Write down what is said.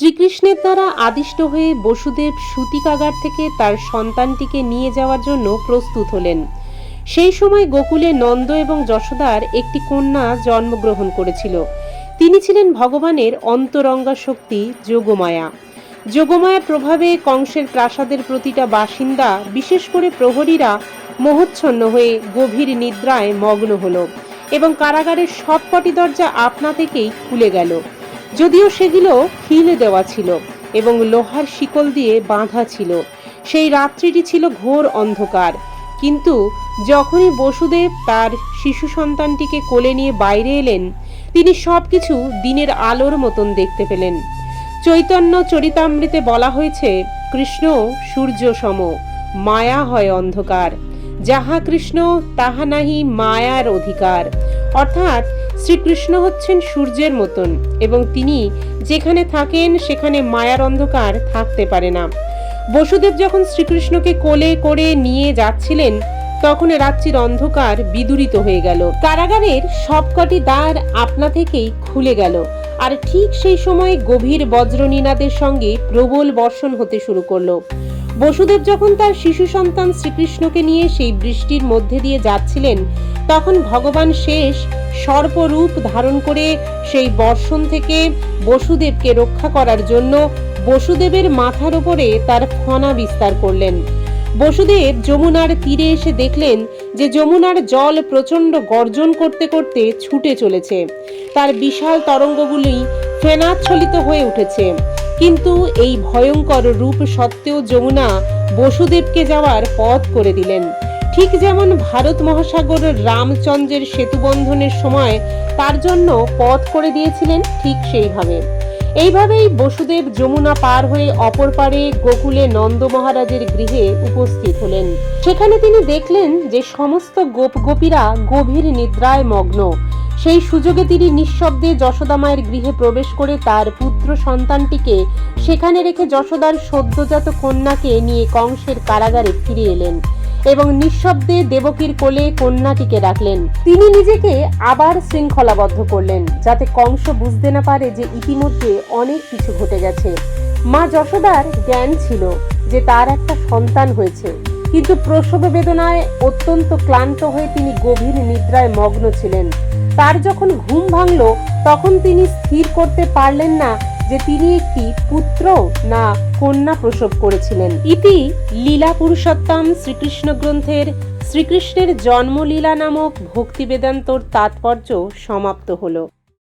শ্রীকৃষ্ণের দ্বারা আদিষ্ট হয়ে বসুদেব সূতিকাগার থেকে তার সন্তানটিকে নিয়ে যাওয়ার জন্য প্রস্তুত হলেন। সেই সময় গোকুলে নন্দ এবং যশোদার একটি কন্যা জন্মগ্রহণ করেছিল। তিনি ছিলেন ভগবানের অন্তরঙ্গা শক্তি যোগমায়া। যোগমায়ার প্রভাবে কংসের প্রাসাদের প্রতিটা বাসিন্দা, বিশেষ করে প্রহরীরা মোহচ্ছন্ন হয়ে গভীর নিদ্রায় মগ্ন হল এবং কারাগারের সবকটি দরজা আপনা থেকেই খুলে গেল, যদিও সেগুলো খিলে দেওয়া ছিল এবং লোহার শিকল দিয়ে বাঁধা ছিল। সেই রাত্রিটি ছিল ঘোর অন্ধকার, কিন্তু যখনই বসুদেব তার শিশু সন্তানটিকে কোলে নিয়ে বাইরে এলেন, তিনি সবকিছু দিনের আলোর মতন দেখতে পেলেন। চৈতন্য চরিতামৃতে বলা হয়েছে, কৃষ্ণ সূর্য সম, মায়া হয় অন্ধকার, যাহা কৃষ্ণ তাহা নাহি মায়ার অধিকার। অর্থাৎ শ্রীকৃষ্ণ হচ্ছেন সূর্যের মতন এবং তিনি যেখানে থাকেন সেখানে মায়ার অন্ধকার থাকতে পারে না। বসুদেব যখন শ্রীকৃষ্ণকে কোলে করে নিয়ে যাচ্ছিলেন, তখন রাত্রির অন্ধকার বিদূরিত হয়ে গেল। কারাগারের সবকটি দ্বার আপনা থেকেই খুলে গেল, আর ঠিক সেই সময় গভীর বজ্রনিনাদের সঙ্গে প্রবল বর্ষণ হতে শুরু করলো। বসুদেব যখন তার শিশু সন্তান শ্রীকৃষ্ণকে নিয়ে সেই বৃষ্টির মধ্যে দিয়ে যাচ্ছিলেন, তখন ভগবান শেষ সর্পরূপ ধারণ করে সেই বর্ষণ থেকে বসুদেবকে রক্ষা করার জন্য বসুদেবের মাথার উপরে তার ফনা বিস্তার করলেন। বসুদেব যমুনার তীরে এসে দেখলেন যে যমুনার জল প্রচণ্ড গর্জন করতে করতে ছুটে চলেছে। তার বিশাল তরঙ্গগুলি ফেনাচ্ছলিত হয়ে উঠেছে, কিন্তু এই ভয়ঙ্কর রূপ সত্ত্বেও যমুনা বসুদেবকে যাওয়ার পথ করে দিলেন। ঠিক যেমন ভারত মহাসাগর রামচন্দ্রের সেতুবন্ধনের সময় তার জন্য পথ করে দিয়েছিলেন, ঠিক সেইভাবে এইভাবেই বসুদেব যমুনা পার হয়ে অপর পারে গোকুলে নন্দ মহারাজের গৃহে উপস্থিত হলেন। সেখানে তিনি দেখলেন যে সমস্ত গোপীরা গভীর নিদ্রায় মগ্ন। সেই সুযোগে তিনি নিঃশব্দে যশোদা মায়ের গৃহে প্রবেশ করে তার পুত্র সন্তানটিকে সেখানে রেখে যশোদার সদ্যজাত কন্যাকে নিয়ে কংসের কারাগারে ফিরে এলেন এবং নিঃশব্দে দেবকীর কোলে কন্যাটিকে রাখলেন। তিনি নিজেকে আবার শৃঙ্খলাবদ্ধ করলেন, যাতে কংস বুঝতে না পারে যে ইতিমধ্যে অনেক কিছু ঘটে গেছে। মা যশোদার জ্ঞান ছিল যে তার একটা সন্তান হয়েছে, কিন্তু প্রসব বেদনায় অত্যন্ত ক্লান্ত হয়ে তিনি গভীর নিদ্রায় মগ্ন ছিলেন। তার যখন ঘুম ভাঙল, তখন তিনি স্থির করতে পারলেন না যে তিনি একটি পুত্র না কন্যা প্রসব করেছিলেন। ইতি লীলা পুরুষোত্তম শ্রীকৃষ্ণ গ্রন্থের শ্রীকৃষ্ণের জন্মলীলা নামক ভক্তি বেদান্তর তাৎপর্য সমাপ্ত হলো।